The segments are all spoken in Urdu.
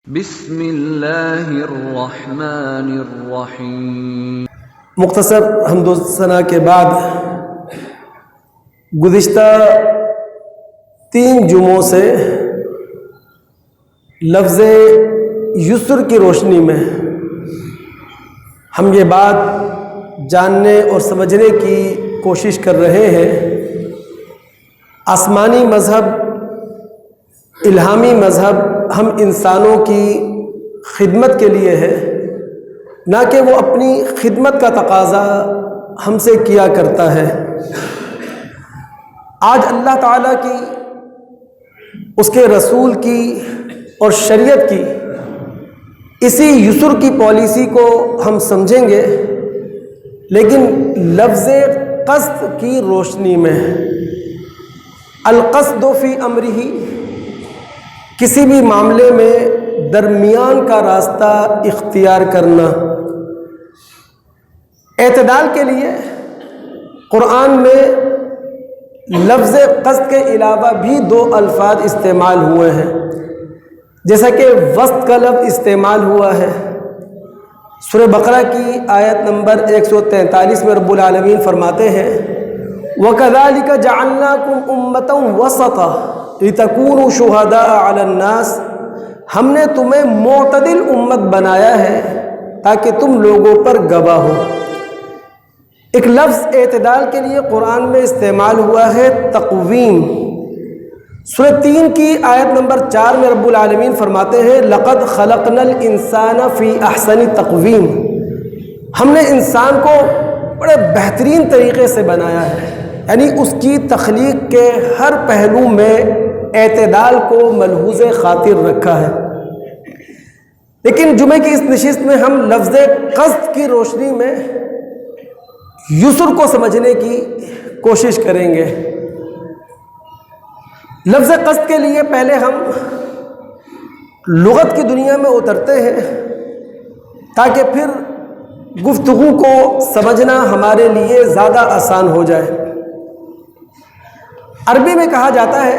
بسم اللہ الرحمن الرحیم۔ مختصر حمد و ثنا کے بعد گزشتہ 3 جمعوں سے لفظ یسر کی روشنی میں ہم یہ بات جاننے اور سمجھنے کی کوشش کر رہے ہیں، آسمانی مذہب، الہامی مذہب ہم انسانوں کی خدمت کے لیے ہے، نہ کہ وہ اپنی خدمت کا تقاضا ہم سے کیا کرتا ہے۔ آج اللہ تعالیٰ کی، اس کے رسول کی اور شریعت کی اسی یسر کی پالیسی کو ہم سمجھیں گے، لیکن لفظ قصد کی روشنی میں۔ القصد فی امرہ، کسی بھی معاملے میں درمیان کا راستہ اختیار کرنا۔ اعتدال کے لیے قرآن میں لفظ قصد کے علاوہ بھی 2 الفاظ استعمال ہوئے ہیں، جیسا کہ وسط کا لفظ استعمال ہوا ہے۔ سورہ بقرہ کی آیت نمبر 143 میں رب العالمین فرماتے ہیں وَكَذَلِكَ جَعَلْنَاكُمْ أُمَّةً وَسَطًا لِتَكُونُوا شُهَدَاءَ عَلَى النَّاسِ، ہم نے تمہیں معتدل امت بنایا ہے تاکہ تم لوگوں پر گواہ ہو۔ ایک لفظ اعتدال کے لیے قرآن میں استعمال ہوا ہے تقویم۔ سورہ 3 کی آیت نمبر 4 میں رب العالمین فرماتے ہیں لَقَدْ خَلَقْنَا الْإِنسَانَ فِي أَحْسَنِ تَقْوِيمٍ، ہم نے انسان کو بڑے بہترین طریقے سے بنایا ہے، یعنی اس کی تخلیق کے ہر پہلو میں اعتدال کو ملحوظ خاطر رکھا ہے۔ لیکن جمعے کی اس نشست میں ہم لفظ قصد کی روشنی میں یسر کو سمجھنے کی کوشش کریں گے۔ لفظ قصد کے لیے پہلے ہم لغت کی دنیا میں اترتے ہیں تاکہ پھر گفتگو کو سمجھنا ہمارے لیے زیادہ آسان ہو جائے۔ عربی میں کہا جاتا ہے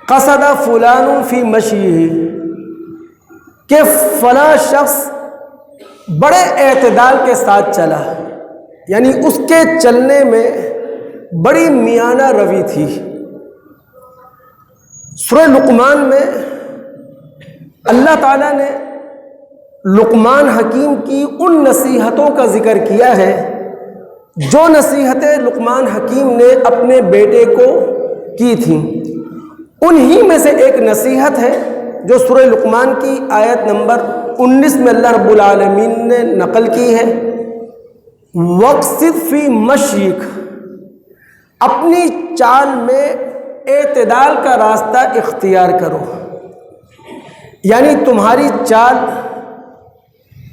قصد فلان فی مشیہ، کہ فلاں شخص بڑے اعتدال کے ساتھ چلا، یعنی اس کے چلنے میں بڑی میانہ روی تھی۔ سورہ لقمان میں اللہ تعالیٰ نے لقمان حکیم کی ان نصیحتوں کا ذکر کیا ہے جو نصیحتیں لقمان حکیم نے اپنے بیٹے کو کی تھیں۔ انہی میں سے ایک نصیحت ہے جو سورہ لقمان کی آیت نمبر 19 میں اللہ رب العالمین نے نقل کی ہے وَاقْصِدْ فِي مَشْيِكَ، اپنی چال میں اعتدال کا راستہ اختیار کرو، یعنی تمہاری چال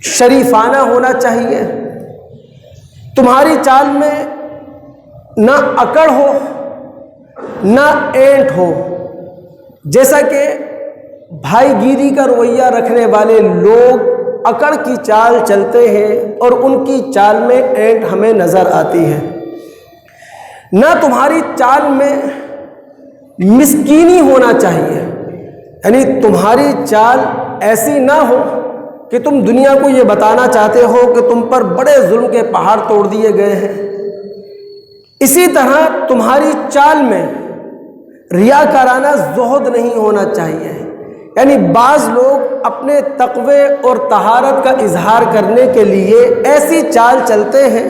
شریفانہ ہونا چاہیے، تمہاری چال میں نہ اکڑ ہو نہ اینٹ ہو۔ جیسا کہ بھائی گیری کا رویہ رکھنے والے لوگ اکڑ کی چال چلتے ہیں اور ان کی چال میں اینٹ ہمیں نظر آتی ہے، نہ تمہاری چال میں مسکینی ہونا چاہیے، یعنی تمہاری چال ایسی نہ ہو کہ تم دنیا کو یہ بتانا چاہتے ہو کہ تم پر بڑے ظلم کے پہاڑ توڑ دیے گئے ہیں۔ اسی طرح تمہاری چال میں ریاکارانہ زہد نہیں ہونا چاہیے، یعنی بعض لوگ اپنے تقوی اور طہارت کا اظہار کرنے کے لیے ایسی چال چلتے ہیں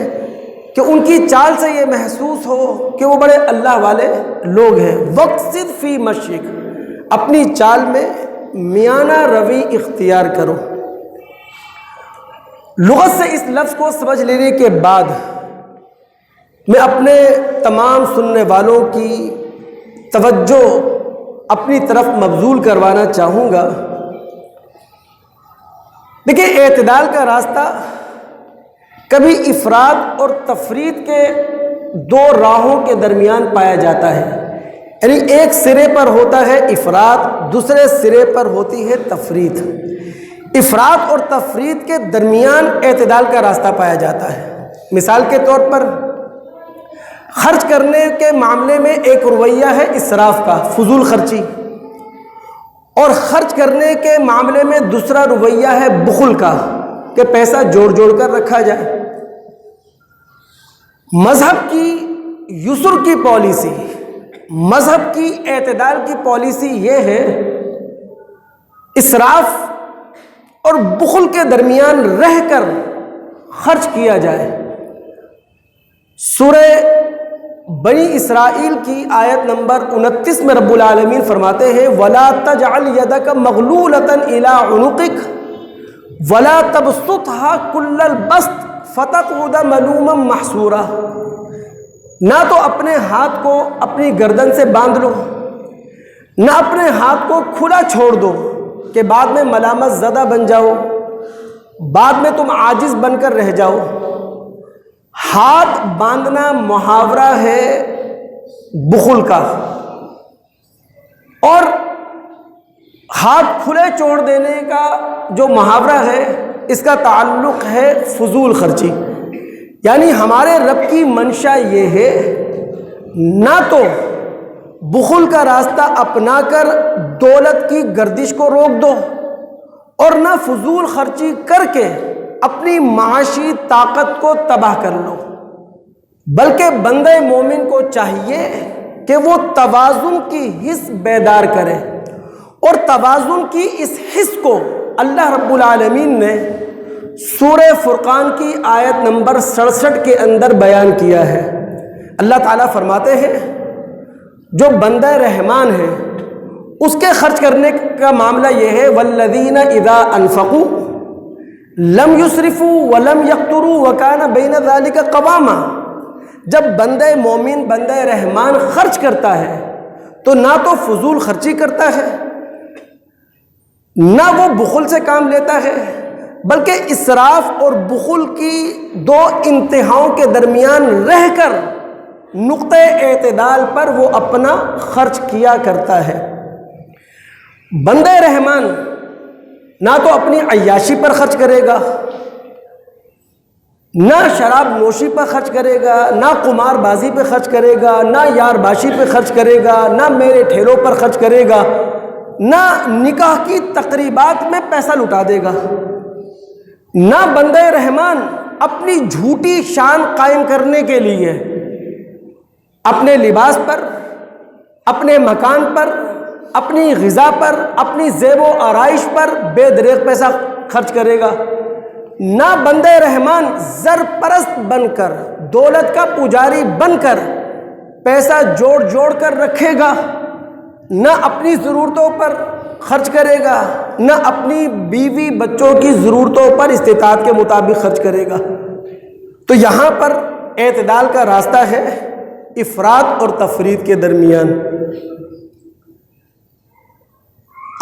کہ ان کی چال سے یہ محسوس ہو کہ وہ بڑے اللہ والے لوگ ہیں۔ وَاقْصِدْ فِي مَشْيِكَ، اپنی چال میں میانہ روی اختیار کرو۔ لغت سے اس لفظ کو سمجھ لینے کے بعد میں اپنے تمام سننے والوں کی توجہ اپنی طرف مبذول کروانا چاہوں گا۔ دیکھیں، اعتدال کا راستہ کبھی افراد اور تفرید کے 2 راہوں کے درمیان پایا جاتا ہے، یعنی ایک سرے پر ہوتا ہے افراد، دوسرے سرے پر ہوتی ہے تفرید۔ افراد اور تفرید کے درمیان اعتدال کا راستہ پایا جاتا ہے۔ مثال کے طور پر خرچ کرنے کے معاملے میں ایک رویہ ہے اسراف کا، فضول خرچی، اور خرچ کرنے کے معاملے میں دوسرا رویہ ہے بخل کا، کہ پیسہ جوڑ جوڑ کر رکھا جائے۔ مذہب کی یسر کی پالیسی، مذہب کی اعتدال کی پالیسی یہ ہے اسراف اور بخل کے درمیان رہ کر خرچ کیا جائے۔ سورہ بنی اسرائیل کی آیت نمبر 29 میں رب العالمین فرماتے ہیں وَلَا تَجْعَلْ يَدَكَ مَغْلُولَةً إِلَىٰ عُنُقِكَ وَلَا تَبْسُطْهَا كُلَّ الْبَسْطِ فَتَقْعُدَ مَلُومًا مَحْسُورًا، نہ تو اپنے ہاتھ کو اپنی گردن سے باندھ لو، نہ اپنے ہاتھ کو کھلا چھوڑ دو کہ بعد میں ملامت زدہ بن جاؤ، بعد میں تم عاجز بن کر رہ جاؤ۔ ہاتھ باندھنا محاورہ ہے بخل کا، اور ہاتھ کھلے چھوڑ دینے کا جو محاورہ ہے اس کا تعلق ہے فضول خرچی۔ یعنی ہمارے رب کی منشا یہ ہے نہ تو بخل کا راستہ اپنا کر دولت کی گردش کو روک دو، اور نہ فضول خرچی کر کے اپنی معاشی طاقت کو تباہ کر لو، بلکہ بندہ مومن کو چاہیے کہ وہ توازن کی حس بیدار کرے، اور توازن کی اس حس کو اللہ رب العالمین نے سورہ فرقان کی آیت نمبر 67 کے اندر بیان کیا ہے۔ اللہ تعالیٰ فرماتے ہیں جو بندہ رحمان ہے اس کے خرچ کرنے کا معاملہ یہ ہے وَالَّذِينَ إِذَا أَنفَقُوا لَمْ يُسْرِفُوا وَلَمْ يَقْتُرُوا وَكَانَ بَيْنَ ذَلِكَ قَوَامًا، جب بندہ مومن بندہ رحمان خرچ کرتا ہے تو نہ تو فضول خرچی کرتا ہے، نہ وہ بخل سے کام لیتا ہے، بلکہ اسراف اور بخل کی دو انتہاؤں کے درمیان رہ کر نقطہ اعتدال پر وہ اپنا خرچ کیا کرتا ہے۔ بندہ رحمان نہ تو اپنی عیاشی پر خرچ کرے گا، نہ شراب نوشی پر خرچ کرے گا، نہ قمار بازی پہ خرچ کرے گا، نہ یار باشی پہ خرچ کرے گا، نہ میرے ٹھیلوں پر خرچ کرے گا، نہ نکاح کی تقریبات میں پیسہ لٹا دے گا۔ نہ بندہ رحمان اپنی جھوٹی شان قائم کرنے کے لیے اپنے لباس پر، اپنے مکان پر، اپنی غذا پر، اپنی زیب و آرائش پر بے دریغ پیسہ خرچ کرے گا۔ نہ بندہ رحمان زر پرست بن کر، دولت کا پجاری بن کر پیسہ جوڑ جوڑ کر رکھے گا، نہ اپنی ضرورتوں پر خرچ کرے گا، نہ اپنی بیوی بچوں کی ضرورتوں پر استطاعت کے مطابق خرچ کرے گا۔ تو یہاں پر اعتدال کا راستہ ہے افراط اور تفریط کے درمیان۔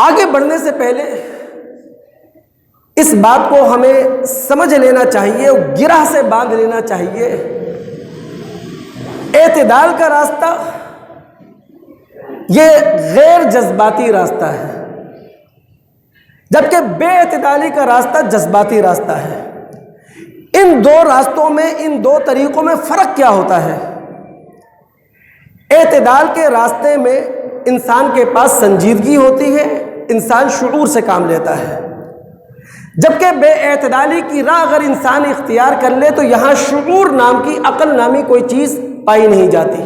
آگے بڑھنے سے پہلے اس بات کو ہمیں سمجھ لینا چاہیے، گرہ سے باندھ لینا چاہیے، اعتدال کا راستہ یہ غیر جذباتی راستہ ہے، جبکہ بے اعتدالی کا راستہ جذباتی راستہ ہے۔ ان دو راستوں میں، ان دو طریقوں میں فرق کیا ہوتا ہے؟ اعتدال کے راستے میں انسان کے پاس سنجیدگی ہوتی ہے، انسان شعور سے کام لیتا ہے، جبکہ بے اعتدالی کی راہ اگر انسان اختیار کر لے تو یہاں شعور نام کی، عقل نامی کوئی چیز پائی نہیں جاتی۔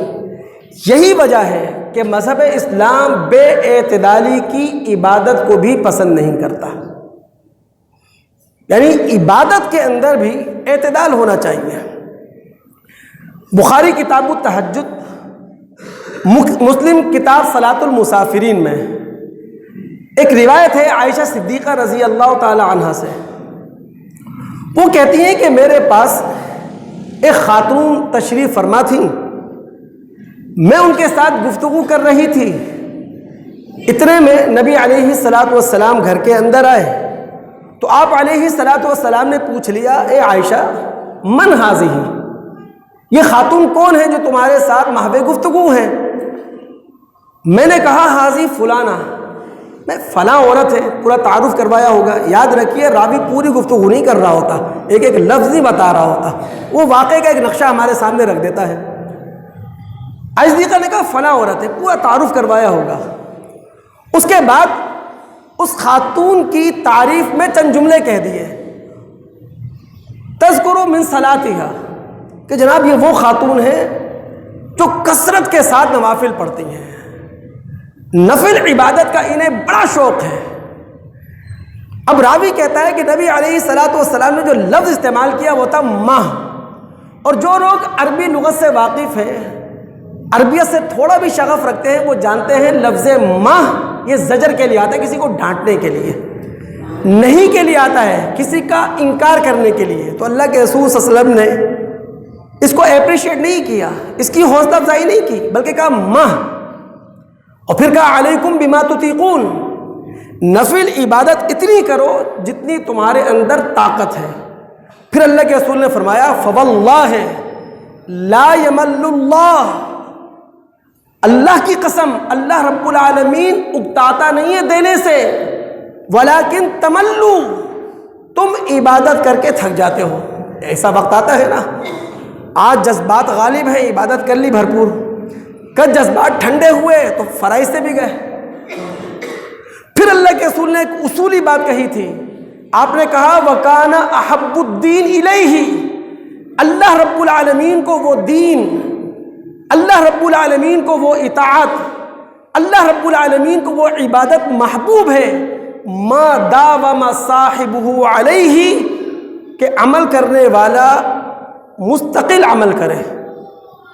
یہی وجہ ہے کہ مذہب اسلام بے اعتدالی کی عبادت کو بھی پسند نہیں کرتا، یعنی عبادت کے اندر بھی اعتدال ہونا چاہیے۔ بخاری کتاب التہجد، مسلم کتاب صلاۃ المسافرین میں ایک روایت ہے عائشہ صدیقہ رضی اللہ تعالی عنہا سے، وہ کہتی ہیں کہ میرے پاس ایک خاتون تشریف فرما تھیں، میں ان کے ساتھ گفتگو کر رہی تھی، اتنے میں نبی علیہ الصلاۃ والسلام گھر کے اندر آئے تو آپ علیہ الصلاۃ والسلام نے پوچھ لیا اے عائشہ من ہذہ، یہ خاتون کون ہے جو تمہارے ساتھ محو گفتگو ہیں؟ میں نے کہا حاضی فلانہ، میں فلاں عورت ہے، پورا تعارف کروایا ہوگا۔ یاد رکھیے راوی پوری گفتگو نہیں کر رہا ہوتا، ایک ایک لفظ ہی بتا رہا ہوتا، وہ واقعے کا ایک نقشہ ہمارے سامنے رکھ دیتا ہے۔ عائشہ نے کہا فلاں عورت ہے، پورا تعارف کروایا ہوگا۔ اس کے بعد اس خاتون کی تعریف میں چند جملے کہہ دیے، تذکر من صلاتھا، کہ جناب یہ وہ خاتون ہے جو کثرت کے ساتھ نوافل پڑھتی ہیں، نفل عبادت کا انہیں بڑا شوق ہے۔ اب راوی کہتا ہے کہ نبی علیہ الصلوۃ والسلام نے جو لفظ استعمال کیا وہ تھا ماہ، اور جو لوگ عربی لغت سے واقف ہیں، عربیت سے تھوڑا بھی شغف رکھتے ہیں، وہ جانتے ہیں لفظ ماہ یہ زجر کے لیے آتا ہے، کسی کو ڈانٹنے کے لیے نہیں، کے لیے آتا ہے، کسی کا انکار کرنے کے لیے۔ تو اللہ کے رسول صلی اللہ علیہ وسلم نے اس کو اپریشیٹ نہیں کیا، اس کی حوصلہ افزائی نہیں کی، بلکہ کہا ماہ، اور پھر کہا علیکم بما تطیقون، نفل عبادت اتنی کرو جتنی تمہارے اندر طاقت ہے۔ پھر اللہ کے رسول نے فرمایا فواللہ لا یمل اللہ، اللہ کی قسم اللہ رب العالمین اکتاتا نہیں ہے دینے سے، ولیکن تملو، تم عبادت کر کے تھک جاتے ہو۔ ایسا وقت آتا ہے نا، آج جذبات غالب ہیں، عبادت کر لی بھرپور، کل جذبات ٹھنڈے ہوئے تو فرائض سے بھی گئے۔ پھر اللہ کے رسول نے ایک اصولی بات کہی تھی، آپ نے کہا وَكَانَ أَحَبُّ الدِّينِ إِلَيْهِ، اللہ رب العالمین کو وہ دین، اللہ رب العالمین کو وہ اطاعت، اللہ رب العالمین کو وہ عبادت محبوب ہے، ما داوم صاحبہ علیہ، کہ عمل کرنے والا مستقل عمل کرے۔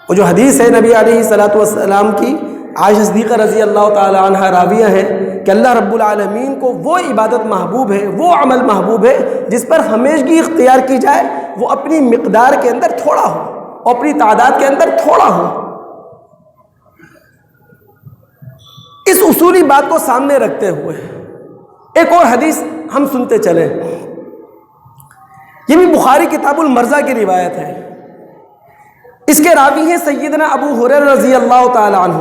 وہ جو حدیث ہے نبی علیہ الصلوۃ والسلام کی، عائشہ صدیقہ رضی اللہ تعالی عنہ راویہ ہے کہ اللہ رب العالمین کو وہ عبادت محبوب ہے، وہ عمل محبوب ہے جس پر ہمیشگی اختیار کی جائے، وہ اپنی مقدار کے اندر تھوڑا ہو اور اپنی تعداد کے اندر تھوڑا ہو۔ اس اصولی بات کو سامنے رکھتے ہوئے ایک اور حدیث ہم سنتے چلیں، یہ بھی بخاری کتاب المرضہ کی روایت ہے، اس کے راوی ہیں سیدنا ابو ہریرہ رضی اللہ تعالی عنہ،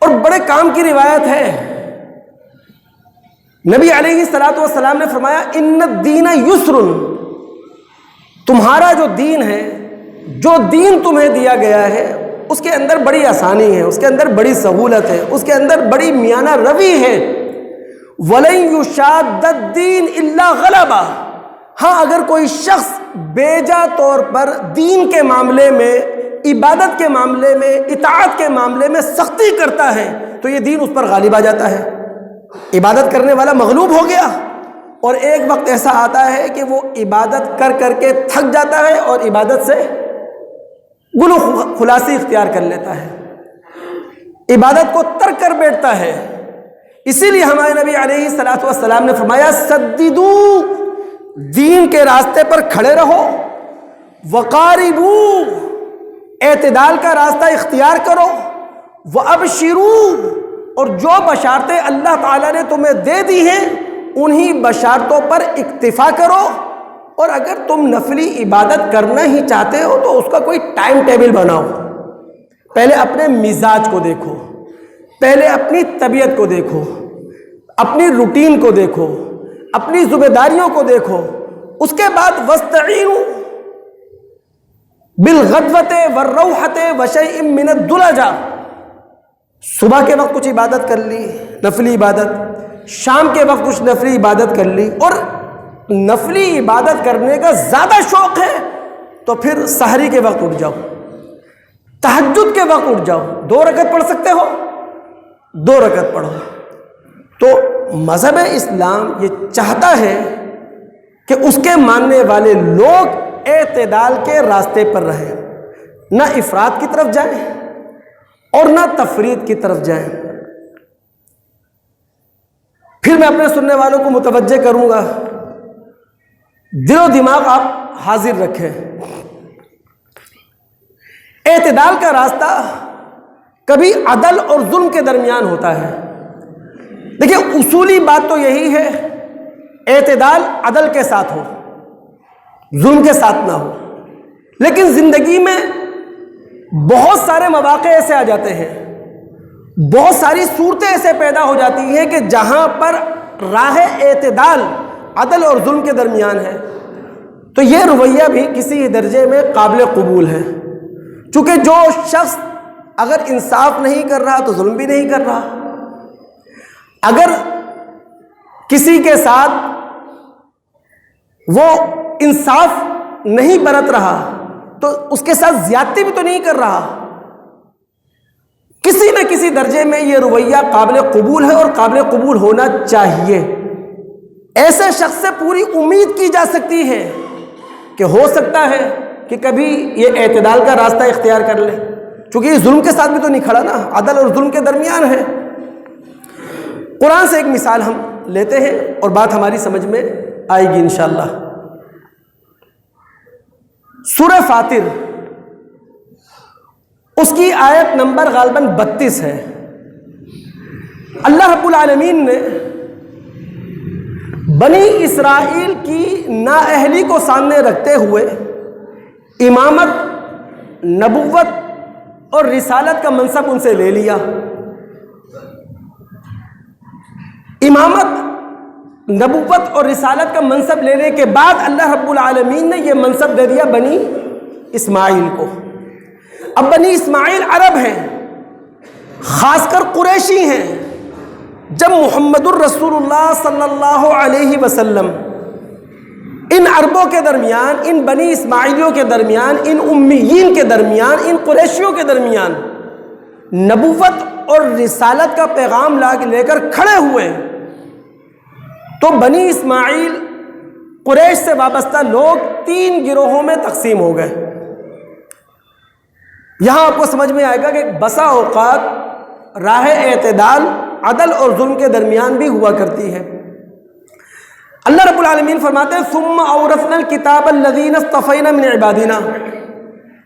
اور بڑے کام کی روایت ہے۔ نبی علیہ الصلوۃ والسلام نے فرمایا ان الدین یسر، تمہارا جو دین ہے، جو دین تمہیں دیا گیا ہے، اس کے اندر بڑی آسانی ہے، اس کے اندر بڑی سہولت ہے، اس کے اندر بڑی میانہ روی ہے۔ وَلَن يُشَادَّ الدِّينَ إِلَّا غَلَبَهُ، ہاں اگر کوئی شخص بیجا طور پر دین کے معاملے میں، عبادت کے معاملے میں، اطاعت کے معاملے میں سختی کرتا ہے تو یہ دین اس پر غالب آ جاتا ہے۔ عبادت کرنے والا مغلوب ہو گیا، اور ایک وقت ایسا آتا ہے کہ وہ عبادت کر کر کے تھک جاتا ہے اور عبادت سے گلو خلاصی اختیار کر لیتا ہے، عبادت کو ترک کر بیٹھتا ہے۔ اسی لیے ہمارے نبی علیہ الصلوۃ والسلام نے فرمایا سددو، دین کے راستے پر کھڑے رہو، وقاربو، اعتدال کا راستہ اختیار کرو، وابشروا، اور جو بشارتیں اللہ تعالیٰ نے تمہیں دے دی ہیں انہی بشارتوں پر اکتفا کرو، اور اگر تم نفلی عبادت کرنا ہی چاہتے ہو تو اس کا کوئی ٹائم ٹیبل بناؤ۔ پہلے اپنے مزاج کو دیکھو، پہلے اپنی طبیعت کو دیکھو، اپنی روٹین کو دیکھو، اپنی ذمہ داریوں کو دیکھو، اس کے بعد وَاسْتَعِینُوا بِالْغَدْوَةِ وَالرَّوْحَةِ وَشَيْءٍ مِّنَ الدُّلَجَةِ، صبح کے وقت کچھ عبادت کر لی، نفلی عبادت، شام کے وقت کچھ نفلی عبادت کر لی، اور نفلی عبادت کرنے کا زیادہ شوق ہے تو پھر سحری کے وقت اٹھ جاؤ، تہجد کے وقت اٹھ جاؤ، 2 رکعت پڑھ سکتے ہو 2 رکعت پڑھو۔ تو مذہب اسلام یہ چاہتا ہے کہ اس کے ماننے والے لوگ اعتدال کے راستے پر رہیں، نہ افراط کی طرف جائیں اور نہ تفریط کی طرف جائیں۔ پھر میں اپنے سننے والوں کو متوجہ کروں گا، دل و دماغ آپ حاضر رکھیں۔ اعتدال کا راستہ کبھی عدل اور ظلم کے درمیان ہوتا ہے۔ دیکھیں اصولی بات تو یہی ہے، اعتدال عدل کے ساتھ ہو، ظلم کے ساتھ نہ ہو، لیکن زندگی میں بہت سارے مواقع ایسے آ جاتے ہیں، بہت ساری صورتیں ایسے پیدا ہو جاتی ہیں کہ جہاں پر راہ اعتدال عدل اور ظلم کے درمیان ہے، تو یہ رویہ بھی کسی درجے میں قابل قبول ہے۔ چونکہ جو شخص اگر انصاف نہیں کر رہا تو ظلم بھی نہیں کر رہا، اگر کسی کے ساتھ وہ انصاف نہیں برت رہا تو اس کے ساتھ زیادتی بھی تو نہیں کر رہا۔ کسی نہ کسی درجے میں یہ رویہ قابل قبول ہے اور قابل قبول ہونا چاہیے۔ ایسے شخص سے پوری امید کی جا سکتی ہے کہ ہو سکتا ہے کہ کبھی یہ اعتدال کا راستہ اختیار کر لے، چونکہ یہ ظلم کے ساتھ بھی تو نہیں کھڑا نا، عدل اور ظلم کے درمیان ہے۔ قرآن سے ایک مثال ہم لیتے ہیں اور بات ہماری سمجھ میں آئے گی انشاءاللہ۔ سورہ فاطر اس کی آیت نمبر غالباً 32 ہے۔ اللہ رب العالمین نے بنی اسرائیل کی نااہلی کو سامنے رکھتے ہوئے امامت، نبوت اور رسالت کا منصب ان سے لے لیا۔ امامت، نبوت اور رسالت کا منصب لینے کے بعد اللہ رب العالمین نے یہ منصب دے دیا بنی اسماعیل کو۔ اب بنی اسماعیل عرب ہیں، خاص کر قریشی ہیں۔ جب محمد الرسول اللہ صلی اللہ علیہ وسلم ان عربوں کے درمیان، ان بنی اسماعیلیوں کے درمیان، ان امیین کے درمیان، ان قریشیوں کے درمیان نبوت اور رسالت کا پیغام لے کر کھڑے ہوئے تو بنی اسماعیل قریش سے وابستہ لوگ 3 گروہوں میں تقسیم ہو گئے۔ یہاں آپ کو سمجھ میں آئے گا کہ بسا اوقات راہ اعتدال عدل اور ظلم کے درمیان بھی ہوا کرتی ہے۔ اللہ رب العالمین فرماتے ہیں ثم اورثنا الکتاب الذین اصطفینا من عبادنا،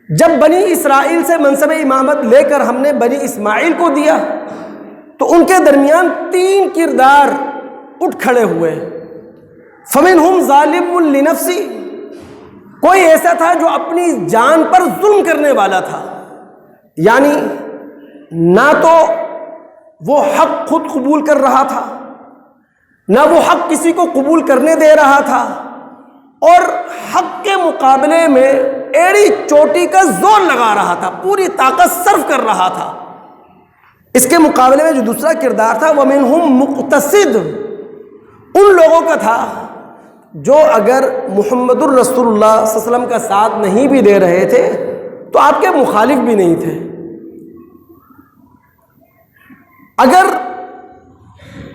جب بنی اسرائیل سے منصب امامت لے کر ہم نے بنی اسماعیل کو دیا تو ان کے درمیان 3 کردار اٹھ کھڑے ہوئے۔ فمنہم ظالم لنفسی، کوئی ایسا تھا جو اپنی جان پر ظلم کرنے والا تھا، یعنی نہ تو وہ حق خود قبول کر رہا تھا، نہ وہ حق کسی کو قبول کرنے دے رہا تھا، اور حق کے مقابلے میں ایڑی چوٹی کا زور لگا رہا تھا، پوری طاقت صرف کر رہا تھا۔ اس کے مقابلے میں جو دوسرا کردار تھا وَمِنْهُمْ مُقْتَصِدٌ، ان لوگوں کا تھا جو اگر محمد الرسول اللہ صلی اللہ علیہ وسلم کا ساتھ نہیں بھی دے رہے تھے تو آپ کے مخالف بھی نہیں تھے، اگر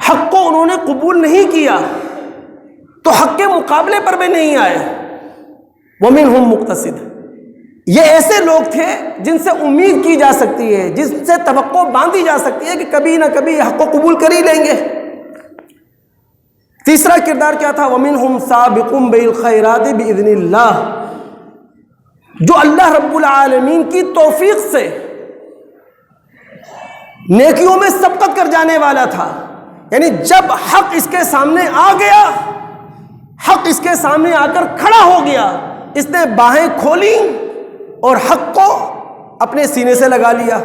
حق کو انہوں نے قبول نہیں کیا تو حق کے مقابلے پر بھی نہیں آئے۔ وَمِنْهُمْ مُقْتَصِدٌ، یہ ایسے لوگ تھے جن سے امید کی جا سکتی ہے، جن سے توقع باندھی جا سکتی ہے کہ کبھی نہ کبھی حق کو قبول کر ہی لیں گے۔ تیسرا کردار کیا تھا؟ وَمِنْهُمْ سَابِقٌ بِالْخَيْرَاتِ بِإِذْنِ اللَّهِ، جو اللہ رب العالمین کی توفیق سے نیکیوں میں سبقت کر جانے والا تھا، یعنی جب حق اس کے سامنے آ گیا، حق اس کے سامنے آ کر کھڑا ہو گیا، اس نے باہیں کھولی اور حق کو اپنے سینے سے لگا لیا۔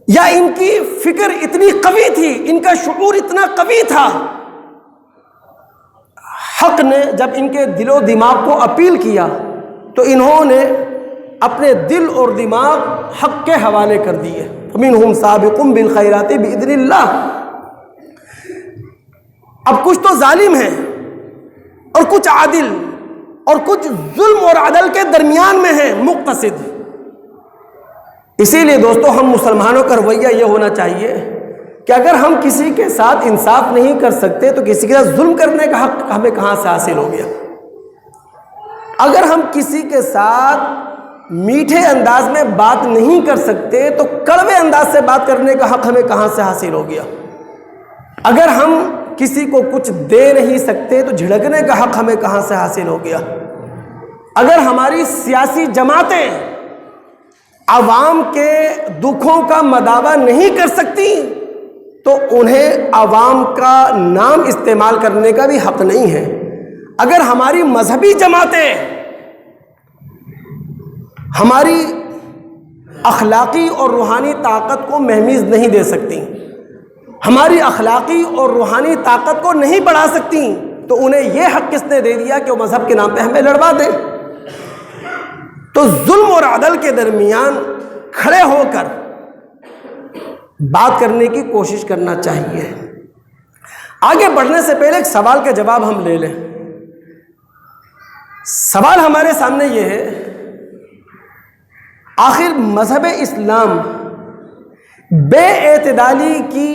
یا ان کی فکر اتنی قوی تھی، ان کا شعور اتنا قوی تھا، حق نے جب ان کے دل و دماغ کو اپیل کیا تو انہوں نے اپنے دل اور دماغ حق کے حوالے کر دیے۔ فَمِنْهُمْ سَابِقٌ بِالْخَيْرَاتِ بِإِذْنِ اللَّهِ۔ اب کچھ تو ظالم ہیں اور کچھ عادل اور کچھ ظلم اور عدل کے درمیان میں ہیں، مقتصد۔ اسی لیے دوستو ہم مسلمانوں کا رویہ یہ ہونا چاہیے کہ اگر ہم کسی کے ساتھ انصاف نہیں کر سکتے تو کسی کے ساتھ ظلم کرنے کا حق ہمیں کہاں سے حاصل ہو گیا؟ اگر ہم کسی کے ساتھ میٹھے انداز میں بات نہیں کر سکتے تو کڑوے انداز سے بات کرنے کا حق ہمیں کہاں سے حاصل ہو گیا؟ اگر ہم کسی کو کچھ دے نہیں سکتے تو جھڑکنے کا حق ہمیں کہاں سے حاصل ہو گیا؟ اگر ہماری سیاسی جماعتیں عوام کے دکھوں کا مداوع نہیں کر سکتی تو انہیں عوام کا نام استعمال کرنے کا بھی حق نہیں ہے۔ اگر ہماری مذہبی جماعتیں ہماری اخلاقی اور روحانی طاقت کو مہمیز نہیں دے سکتی، ہماری اخلاقی اور روحانی طاقت کو نہیں بڑھا سکتی، تو انہیں یہ حق کس نے دے دیا کہ وہ مذہب کے نام پہ ہمیں لڑوا دیں؟ تو ظلم اور عدل کے درمیان کھڑے ہو کر بات کرنے کی کوشش کرنا چاہیے۔ آگے بڑھنے سے پہلے ایک سوال کا جواب ہم لے لیں۔ سوال ہمارے سامنے یہ ہے، آخر مذہب اسلام بے اعتدالی کی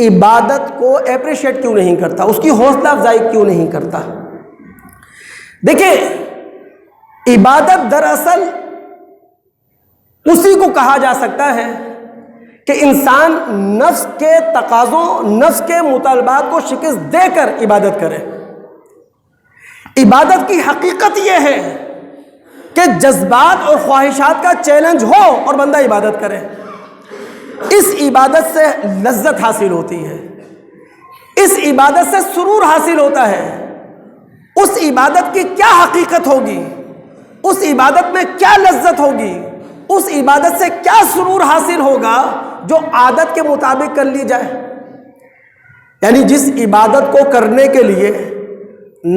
عبادت کو اپریشیٹ کیوں نہیں کرتا، اس کی حوصلہ افزائی کیوں نہیں کرتا؟ دیکھیں، عبادت دراصل اسی کو کہا جا سکتا ہے کہ انسان نفس کے تقاضوں، نفس کے مطالبات کو شکست دے کر عبادت کرے۔ عبادت کی حقیقت یہ ہے کہ جذبات اور خواہشات کا چیلنج ہو اور بندہ عبادت کرے۔ اس عبادت سے لذت حاصل ہوتی ہے، اس عبادت سے سرور حاصل ہوتا ہے۔ اس عبادت کی کیا حقیقت ہوگی، اس عبادت میں کیا لذت ہوگی، اس عبادت سے کیا سرور حاصل ہوگا جو عادت کے مطابق کر لی جائے۔ یعنی جس عبادت کو کرنے کے لیے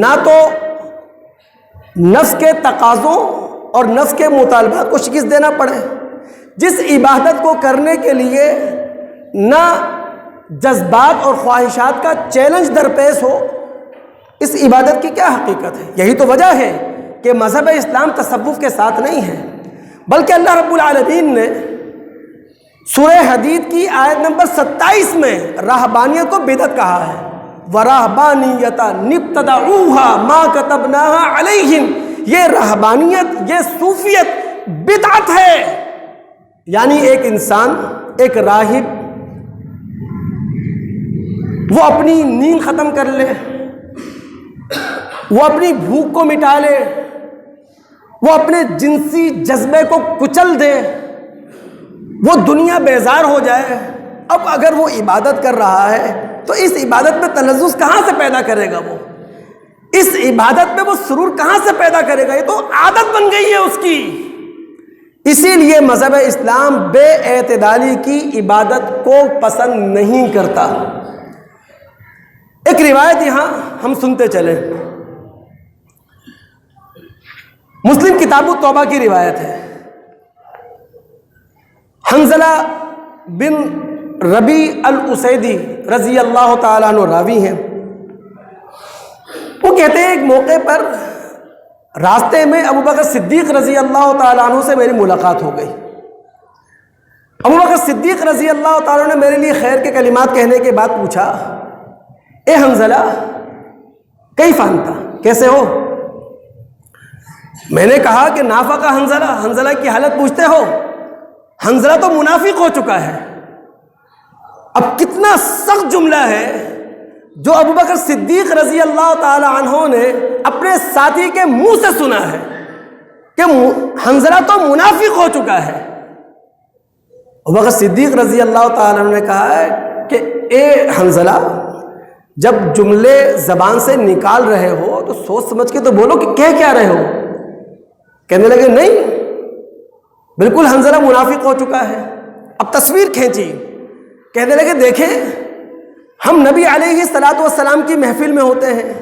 نہ تو نفس کے تقاضوں اور نفس کے مطالبات کو شکست دینا پڑے، جس عبادت کو کرنے کے لیے نہ جذبات اور خواہشات کا چیلنج درپیش ہو، اس عبادت کی کیا حقیقت ہے؟ یہی تو وجہ ہے کہ مذہب اسلام تصوف کے ساتھ نہیں ہے، بلکہ اللہ رب العالمین نے سورہ حدید کی آیت نمبر 27 میں رہبانیت کو بدعت کہا ہے۔ وَرَهْبَانِيَّةً ابْتَدَعُوهَا مَا كَتَبْنَاهَا عَلَيْهِمْ، یہ رہبانیت، یہ صوفیت بدعت ہے۔ یعنی ایک انسان، ایک راہب، وہ اپنی نیند ختم کر لے، وہ اپنی بھوک کو مٹا لے، وہ اپنے جنسی جذبے کو کچل دے، وہ دنیا بیزار ہو جائے، اب اگر وہ عبادت کر رہا ہے تو اس عبادت میں تلذذ کہاں سے پیدا کرے گا؟ وہ اس عبادت میں وہ سرور کہاں سے پیدا کرے گا؟ یہ تو عادت بن گئی ہے اس کی۔ اسی لیے مذہب اسلام بے اعتدالی کی عبادت کو پسند نہیں کرتا۔ ایک روایت یہاں ہم سنتے چلیں، مسلم کتاب التوبہ کی روایت ہے۔ حنظلہ بن ربیع الاسیدی رضی اللہ تعالیٰ عنہ راوی ہیں۔ وہ کہتے ہیں ایک موقع پر راستے میں ابو بکر صدیق رضی اللہ تعالیٰ عنہ سے میری ملاقات ہو گئی۔ ابو بکر صدیق رضی اللہ تعالیٰ عنہ نے میرے لیے خیر کے کلمات کہنے کے بعد پوچھا، اے حنظلہ کیف انت، کیسے ہو؟ میں نے کہا کہ نافقہ حنظلہ، حنظلہ کی حالت پوچھتے ہو؟ حنظلہ تو منافق ہو چکا ہے۔ اب کتنا سخت جملہ ہے جو ابو بکر صدیق رضی اللہ تعالی عنہ نے اپنے ساتھی کے منہ سے سنا ہے کہ حنظلہ تو منافق ہو چکا ہے۔ ابو بکر صدیق رضی اللہ تعالی عنہ نے کہا ہے کہ اے حنظلہ، جب جملے زبان سے نکال رہے ہو تو سوچ سمجھ کے تو بولو کہ کہہ کیا رہے ہو۔ کہنے لگے نہیں، بالکل حنظلہ منافق ہو چکا ہے۔ اب تصویر کھینچی، کہنے لگے دیکھیں ہم نبی علیہ الصلوۃ والسلام کی محفل میں ہوتے ہیں،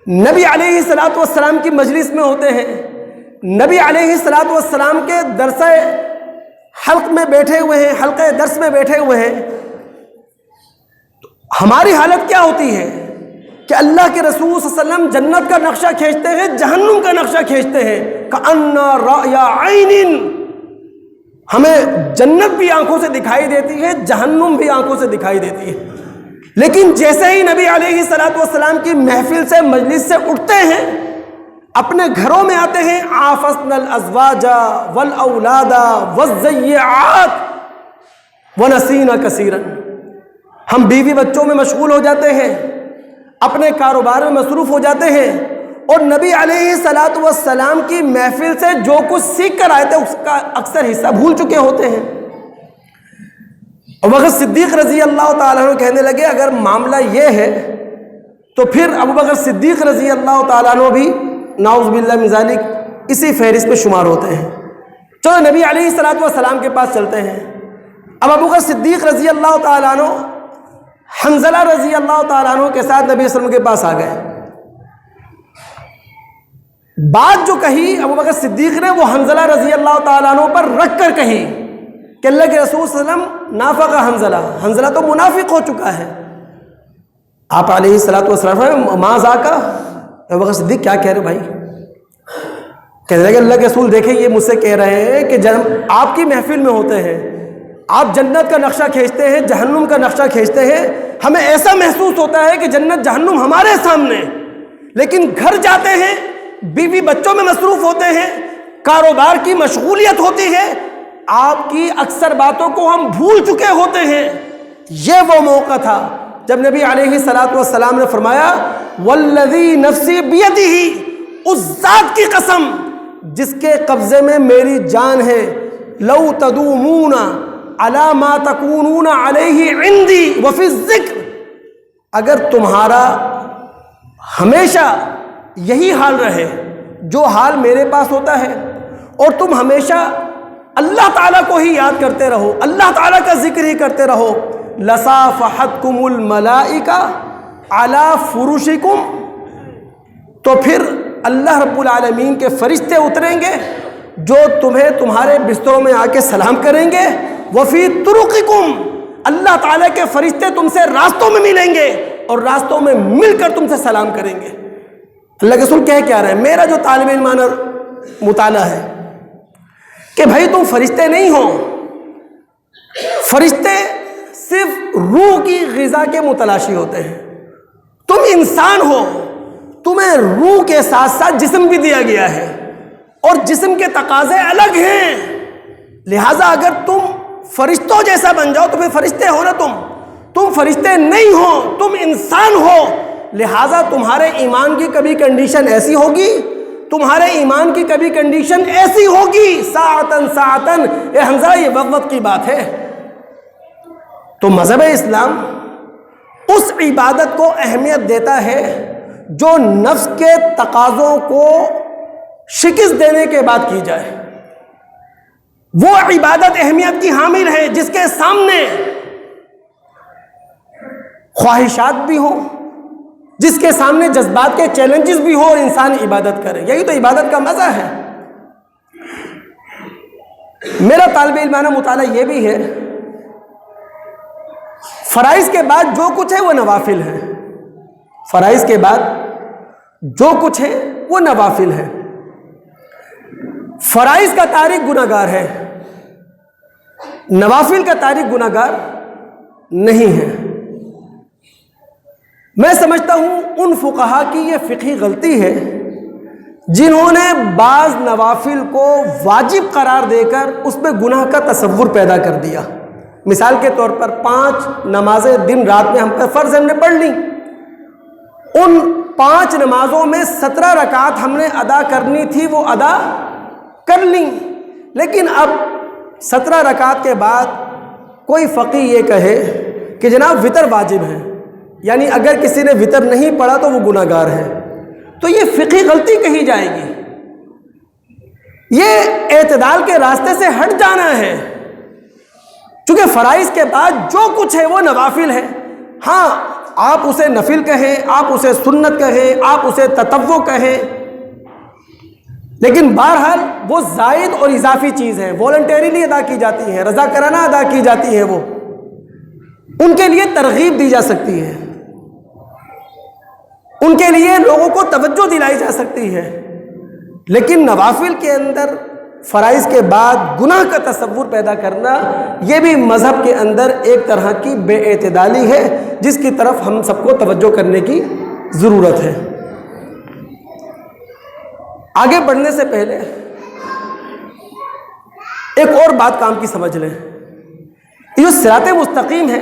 نبی علیہ الصلوۃ والسلام کی مجلس میں ہوتے ہیں، نبی علیہ الصلوۃ والسلام کے درس حلق میں بیٹھے ہوئے ہیں، حلقہ درس میں بیٹھے ہوئے ہیں، ہماری حالت کیا ہوتی ہے کہ اللہ کے رسول صلی اللہ علیہ وسلم جنت کا نقشہ کھینچتے ہیں، جہنم کا نقشہ کھینچتے ہیں، کأن رأی عین، ہمیں جنت بھی آنکھوں سے دکھائی دیتی ہے، جہنم بھی آنکھوں سے دکھائی دیتی ہے۔ لیکن جیسے ہی نبی علیہ الصلوۃ والسلام کی محفل سے، مجلس سے اٹھتے ہیں، اپنے گھروں میں آتے ہیں، عافسنا الازواج والاولاد والضیعات ونسینا کثیرا، ہم بیوی بچوں میں مشغول ہو جاتے ہیں، اپنے کاروبار میں مصروف ہو جاتے ہیں، اور نبی علیہ الصلوۃ والسلام کی محفل سے جو کچھ سیکھ کر آئے تھے اس کا اکثر حصہ بھول چکے ہوتے ہیں۔ ابو بکر صدیق رضی اللہ تعالیٰ عنہ کہنے لگے اگر معاملہ یہ ہے تو پھر ابو بکر صدیق رضی اللہ تعالیٰ عنہ بھی نعوذ باللہ من ذالک اسی فہرست میں شمار ہوتے ہیں۔ چلو نبی علیہ الصلوۃ والسلام کے پاس چلتے ہیں۔ اب ابو بکر صدیق رضی اللہ تعالیٰ عنہ حنظلہ رضی اللہ تعالیٰ عنہ کے ساتھ نبی صلی اللہ علیہ وسلم کے پاس آ گئے۔ بات جو کہی ابو بکر صدیق نے وہ حنظلہ رضی اللہ تعالیٰ عنہ پر رکھ کر کہی کہ اللہ کے رسول صلی اللہ علیہ وسلم نافق حنظلہ تو منافق ہو چکا ہے. آپ علیہ الصلوۃ والسلام ما ذاکا، ابو بکر صدیق کیا کہہ رہے بھائی؟ کہنے لگے اللہ کے رسول دیکھیں یہ مجھ سے کہہ رہے ہیں کہ جب آپ کی محفل میں ہوتے ہیں آپ جنت کا نقشہ کھینچتے ہیں، جہنم کا نقشہ کھینچتے ہیں، ہمیں ایسا محسوس ہوتا ہے کہ جنت جہنم ہمارے سامنے، لیکن گھر جاتے ہیں بیوی بچوں میں مصروف ہوتے ہیں، کاروبار کی مشغولیت ہوتی ہے، آپ کی اکثر باتوں کو ہم بھول چکے ہوتے ہیں. یہ وہ موقع تھا جب نبی علیہ الصلوۃ والسلام نے فرمایا والذی نفسی بیدہ، اس ذات کی قسم جس کے قبضے میں میری جان ہے، لو تدومون علی ما تکونون علیہ عندی وفی الذکر، اگر تمہارا ہمیشہ یہی حال رہے جو حال میرے پاس ہوتا ہے اور تم ہمیشہ اللہ تعالیٰ کو ہی یاد کرتے رہو، اللہ تعالیٰ کا ذکر ہی کرتے رہو، لصافحتکم الملائکہ علی فرشکم، تو پھر اللہ رب العالمین کے فرشتے اتریں گے جو تمہیں تمہارے بستروں میں آ کے سلام کریں گے. وفی طرقکم، اللہ تعالیٰ کے فرشتے تم سے راستوں میں ملیں گے اور راستوں میں مل کر تم سے سلام کریں گے. اللہ کے رسول کہہ کیا رہے ہیں؟ میرا جو طالب علمانہ مطالعہ ہے کہ بھائی تم فرشتے نہیں ہو، فرشتے صرف روح کی غذا کے متلاشی ہوتے ہیں، تم انسان ہو، تمہیں روح کے ساتھ ساتھ جسم بھی دیا گیا ہے اور جسم کے تقاضے الگ ہیں، لہٰذا اگر تم فرشتوں جیسا بن جاؤ تو پھر فرشتے ہو نا، تم فرشتے نہیں ہو، تم انسان ہو، لہٰذا تمہارے ایمان کی کبھی کنڈیشن ایسی ہوگی، تمہارے ایمان کی کبھی کنڈیشن ایسی ہوگی، ساعتن ساعتن، اے حنظلہ یہ وقت کی بات ہے. تو مذہب اسلام اس عبادت کو اہمیت دیتا ہے جو نفس کے تقاضوں کو شکست دینے کے بعد کی جائے. وہ عبادت اہمیت کی حامل ہے جس کے سامنے خواہشات بھی ہوں، جس کے سامنے جذبات کے چیلنجز بھی ہوں اور انسان عبادت کرے. یہی تو عبادت کا مزہ ہے. میرا طالب علمانہ مطالعہ یہ بھی ہے فرائض کے بعد جو کچھ ہے وہ نوافل ہے، فرائض کے بعد جو کچھ ہے وہ نوافل ہے. فرائض کا تارک گناہگار ہے، نوافل کا تارک گناہگار نہیں ہے. میں سمجھتا ہوں ان فقہا کی یہ فقہی غلطی ہے جنہوں نے بعض نوافل کو واجب قرار دے کر اس میں گناہ کا تصور پیدا کر دیا. مثال کے طور پر 5 نمازیں دن رات میں ہم پر فرض ہم نے پڑھ لی، ان 5 نمازوں میں 17 رکعات ہم نے ادا کرنی تھی وہ ادا کر لی، لیکن اب 17 رکعات کے بعد کوئی فقی یہ کہے کہ جناب وتر واجب ہے، یعنی اگر کسی نے وتر نہیں پڑھا تو وہ گناہگار ہے، تو یہ فقہی غلطی کہی جائے گی. یہ اعتدال کے راستے سے ہٹ جانا ہے، چونکہ فرائض کے بعد جو کچھ ہے وہ نوافل ہے. ہاں آپ اسے نفل کہیں، آپ اسے سنت کہیں، آپ اسے تطوع کہیں، لیکن بہرحال وہ زائد اور اضافی چیز ہے، والنٹیریلی ادا کی جاتی ہیں، رضاکارانہ ادا کی جاتی ہیں، وہ ان کے لیے ترغیب دی جا سکتی ہے، ان کے لیے لوگوں کو توجہ دلائی جا سکتی ہے. لیکن نوافل کے اندر فرائض کے بعد گناہ کا تصور پیدا کرنا یہ بھی مذہب کے اندر ایک طرح کی بے اعتدالی ہے جس کی طرف ہم سب کو توجہ کرنے کی ضرورت ہے. آگے بڑھنے سے پہلے ایک اور بات کام کی سمجھ لیں. یہ جو صراط مستقیم ہے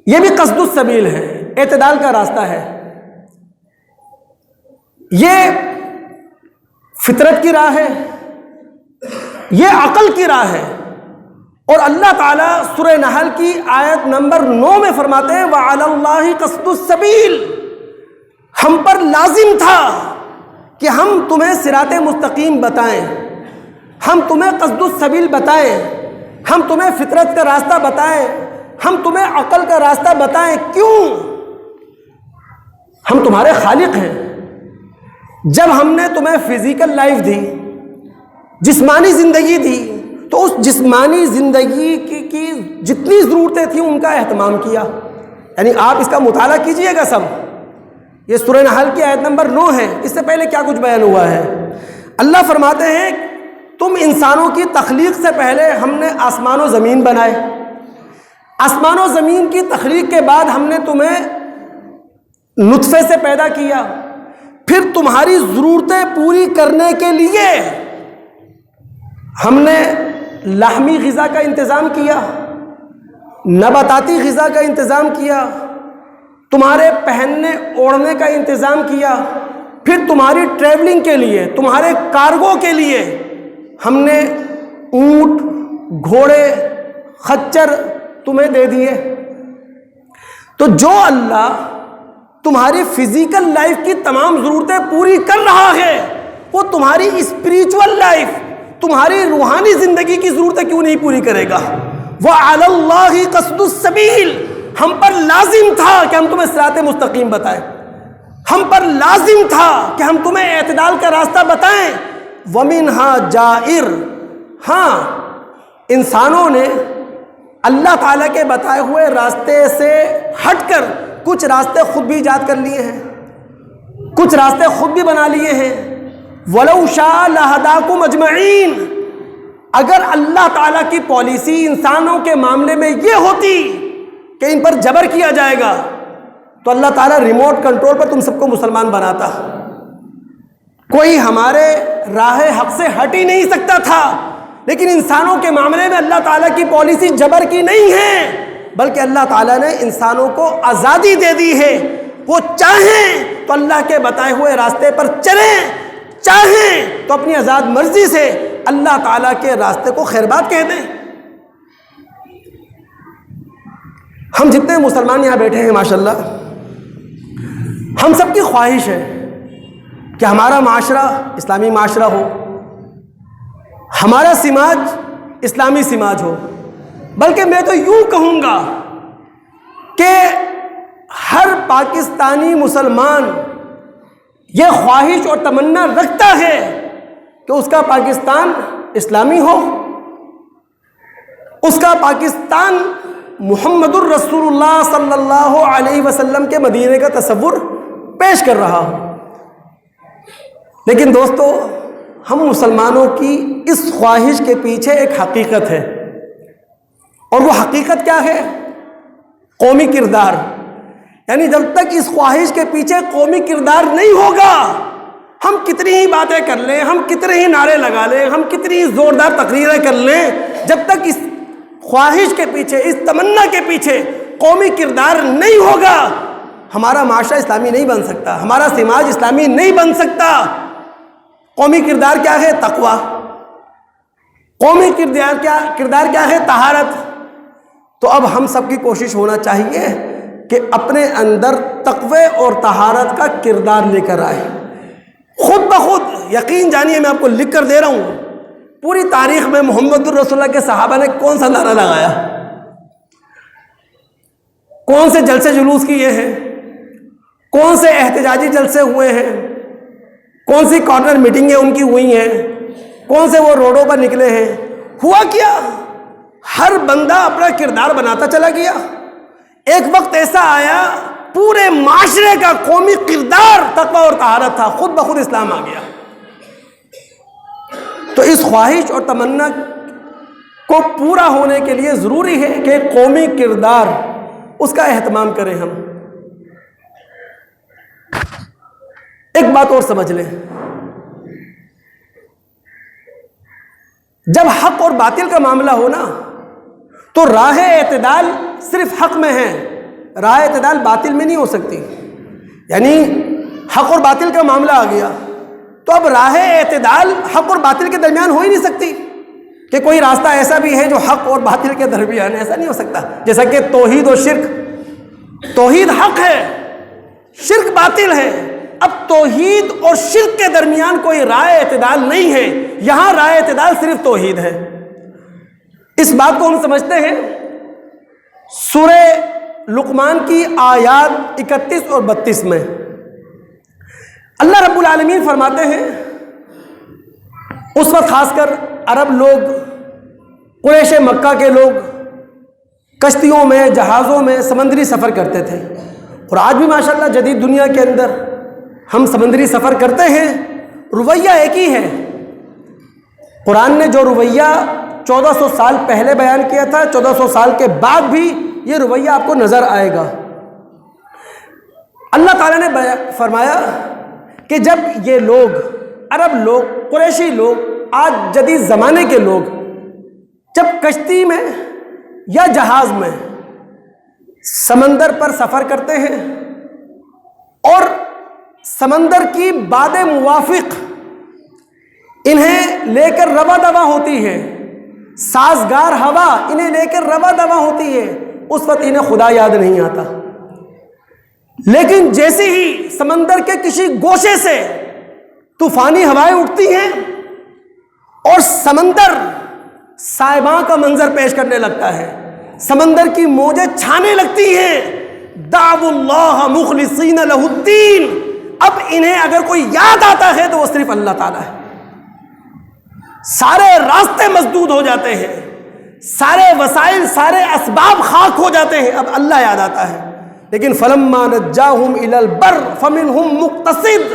یہ بھی قصد السبیل ہے، اعتدال کا راستہ ہے. یہ فطرت کی راہ ہے، یہ عقل کی راہ ہے، اور اللہ تعالیٰ سورہ نحل کی آیت نمبر 9 میں فرماتے ہیں وَعَلَى اللَّهِ قَصْدُ السَّبِيلِ، ہم پر لازم تھا کہ ہم تمہیں صراط مستقیم بتائیں، ہم تمہیں قصد السبیل بتائیں، ہم تمہیں فطرت کا راستہ بتائیں، ہم تمہیں عقل کا راستہ بتائیں. کیوں؟ ہم تمہارے خالق ہیں. جب ہم نے تمہیں فزیکل لائف دی، جسمانی زندگی دی، تو اس جسمانی زندگی کی جتنی ضرورتیں تھیں ان کا اہتمام کیا. یعنی آپ اس کا مطالعہ کیجئے گا سب. یہ سورہ نحل کی آیت نمبر 9 ہے. اس سے پہلے کیا کچھ بیان ہوا ہے؟ اللہ فرماتے ہیں تم انسانوں کی تخلیق سے پہلے ہم نے آسمان و زمین بنائے. آسمان و زمین کی تخلیق کے بعد ہم نے تمہیں نطفے سے پیدا کیا. پھر تمہاری ضرورتیں پوری کرنے کے لیے ہم نے لحمی غذا کا انتظام کیا، نباتاتی غذا کا انتظام کیا، تمہارے پہننے اوڑھنے کا انتظام کیا. پھر تمہاری ٹریولنگ کے لیے، تمہارے کارگو کے لیے ہم نے اونٹ، گھوڑے، خچر تمہیں دے دیے. تو جو اللہ تمہاری فزیکل لائف کی تمام ضرورتیں پوری کر رہا ہے، وہ تمہاری اسپریچول لائف، تمہاری روحانی زندگی کی ضرورتیں کیوں نہیں پوری کرے گا؟ وَعَلَى اللَّهِ قَصْدُ السَّبِيلِ. ہم پر لازم تھا کہ ہم تمہیں صراط مستقیم بتائیں. ہم پر لازم تھا کہ ہم تمہیں اعتدال کا راستہ بتائیں. وَمِنْهَا جَائِرٌ. ہاں، انسانوں نے اللہ تعالیٰ کے بتائے ہوئے راستے سے ہٹ کر کچھ راستے خود بھی ایجاد کر لیے ہیں، کچھ راستے خود بھی بنا لیے ہیں. وَلَوْ شَاءَ لَهَدَاكُمْ أَجْمَعِينَ. اگر اللہ تعالیٰ کی پالیسی انسانوں کے معاملے میں یہ ہوتی کہ ان پر جبر کیا جائے گا تو اللہ تعالیٰ ریموٹ کنٹرول پر تم سب کو مسلمان بناتا. کوئی ہمارے راہ حق سے ہٹ ہی نہیں سکتا تھا. لیکن انسانوں کے معاملے میں اللہ تعالیٰ کی پالیسی جبر کی نہیں ہے، بلکہ اللہ تعالیٰ نے انسانوں کو آزادی دے دی ہے. وہ چاہیں تو اللہ کے بتائے ہوئے راستے پر چلیں، چاہیں تو اپنی آزاد مرضی سے اللہ تعالیٰ کے راستے کو خیر بات کہہ دیں. ہم جتنے مسلمان یہاں بیٹھے ہیں ماشاءاللہ، ہم سب کی خواہش ہے کہ ہمارا معاشرہ اسلامی معاشرہ ہو، ہمارا سماج اسلامی سماج ہو. بلکہ میں تو یوں کہوں گا کہ ہر پاکستانی مسلمان یہ خواہش اور تمنا رکھتا ہے کہ اس کا پاکستان اسلامی ہو، اس کا پاکستان محمد الرسول اللہ صلی اللہ علیہ وسلم کے مدینے کا تصور پیش کر رہا ہو. لیکن دوستو، ہم مسلمانوں کی اس خواہش کے پیچھے ایک حقیقت ہے، اور وہ حقیقت کیا ہے؟ قومی کردار. یعنی جب تک اس خواہش کے پیچھے قومی کردار نہیں ہوگا، ہم کتنی ہی باتیں کر لیں، ہم کتنے ہی نعرے لگا لیں، ہم کتنی ہی زوردار تقریریں کر لیں، جب تک اس خواہش کے پیچھے، اس تمنا کے پیچھے قومی کردار نہیں ہوگا، ہمارا معاشرہ اسلامی نہیں بن سکتا، ہمارا سماج اسلامی نہیں بن سکتا. قومی کردار کیا ہے؟ تقویٰ. قومی کردار کیا ہے؟ طہارت. تو اب ہم سب کی کوشش ہونا چاہیے کہ اپنے اندر تقوی اور طہارت کا کردار لے کر آئے. خود بخود یقین جانیے، میں آپ کو لکھ کر دے رہا ہوں، پوری تاریخ میں محمد الرسول اللہ کے صحابہ نے کون سا نعرہ لگایا، کون سے جلسے جلوس کیے ہیں، کون سے احتجاجی جلسے ہوئے ہیں، کون سی کارنر میٹنگیں ان کی ہوئی ہیں، کون سے وہ روڈوں پر نکلے ہیں. ہوا کیا؟ ہر بندہ اپنا کردار بناتا چلا گیا. ایک وقت ایسا آیا پورے معاشرے کا قومی کردار تقویٰ اور طہارت تھا، خود بخود اسلام آ گیا. تو اس خواہش اور تمنا کو پورا ہونے کے لیے ضروری ہے کہ قومی کردار اس کا اہتمام کریں. ہم ایک بات اور سمجھ لیں، جب حق اور باطل کا معاملہ ہو نا، تو راہ اعتدال صرف حق میں ہے، راہ اعتدال باطل میں نہیں ہو سکتی. یعنی حق اور باطل کا معاملہ آ گیا تو اب راہ اعتدال حق اور باطل کے درمیان ہو ہی نہیں سکتی کہ کوئی راستہ ایسا بھی ہے جو حق اور باطل کے درمیان ہے. ایسا نہیں ہو سکتا. جیسا کہ توحید اور شرک، توحید حق ہے، شرک باطل ہے. اب توحید اور شرک کے درمیان کوئی راہ اعتدال نہیں ہے، یہاں راہ اعتدال صرف توحید ہے. اس بات کو ہم سمجھتے ہیں سورہ لقمان کی آیات 31 اور 32 میں اللہ رب العالمین فرماتے ہیں اس وقت خاص کر عرب لوگ، قریش مکہ کے لوگ کشتیوں میں، جہازوں میں سمندری سفر کرتے تھے، اور آج بھی ماشاءاللہ جدید دنیا کے اندر ہم سمندری سفر کرتے ہیں، رویہ ایک ہی ہے۔ قرآن نے جو رویہ 1400 سال پہلے بیان کیا تھا، 1400 سال کے بعد بھی یہ رویہ آپ کو نظر آئے گا۔ اللہ تعالیٰ نے فرمایا کہ جب یہ لوگ، عرب لوگ، قریشی لوگ، آج جدید زمانے کے لوگ جب کشتی میں یا جہاز میں سمندر پر سفر کرتے ہیں اور سمندر کی باد موافق انہیں لے کر رواں دواں ہوتی ہے، سازگار ہوا انہیں لے کر رواں دواں ہوتی ہے، اس وقت انہیں خدا یاد نہیں آتا۔ لیکن جیسے ہی سمندر کے کسی گوشے سے طوفانی ہوائیں اٹھتی ہیں اور سمندر سائباں کا منظر پیش کرنے لگتا ہے، سمندر کی موجیں چھانے لگتی ہیں، دعوا اللہ مخلصین لہ الدین، اب انہیں اگر کوئی یاد آتا ہے تو وہ صرف اللہ تعالیٰ ہے۔ سارے راستے مسدود ہو جاتے ہیں، سارے وسائل، سارے اسباب خاک ہو جاتے ہیں، اب اللہ یاد آتا ہے۔ لیکن فلما نجاہم الی البر فمنہم مقتصد،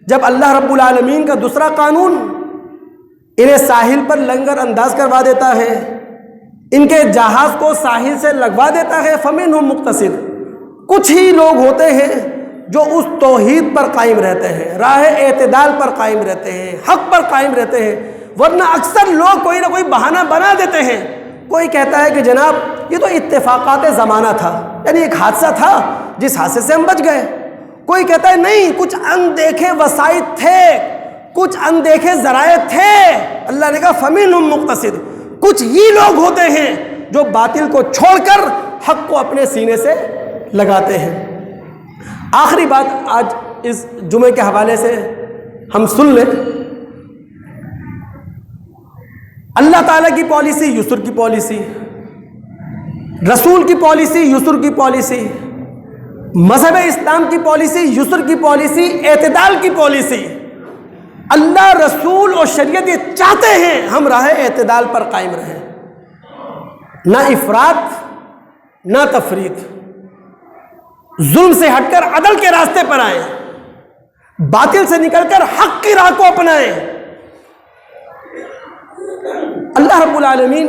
جب اللہ رب العالمین کا دوسرا قانون انہیں ساحل پر لنگر انداز کروا دیتا ہے، ان کے جہاز کو ساحل سے لگوا دیتا ہے، فمنہم مقتصد، کچھ ہی لوگ ہوتے ہیں جو اس توحید پر قائم رہتے ہیں، راہ اعتدال پر قائم رہتے ہیں، حق پر قائم رہتے ہیں، ورنہ اکثر لوگ کوئی نہ کوئی بہانہ بنا دیتے ہیں۔ کوئی کہتا ہے کہ جناب یہ تو اتفاقات زمانہ تھا، یعنی ایک حادثہ تھا جس حادثے سے ہم بچ گئے۔ کوئی کہتا ہے نہیں، کچھ اندیکھے وسائل تھے، کچھ اندیکھے ذرائع تھے۔ اللہ نے کہا فمنہم مقتصد، کچھ یہ لوگ ہوتے ہیں جو باطل کو چھوڑ کر حق کو اپنے سینے سے لگاتے ہیں۔ آخری بات آج اس جمعے کے حوالے سے ہم سن لیں، اللہ تعالیٰ کی پالیسی یسر کی پالیسی، رسول کی پالیسی یسر کی پالیسی، مذہب اسلام کی پالیسی یسر کی پالیسی، اعتدال کی پالیسی۔ اللہ، رسول اور شریعت یہ چاہتے ہیں ہم راہ اعتدال پر قائم رہیں، نہ افراط نہ تفریط، ظلم سے ہٹ کر عدل کے راستے پر آئیں، باطل سے نکل کر حق کی راہ کو اپنائیں۔ اللہ رب العالمین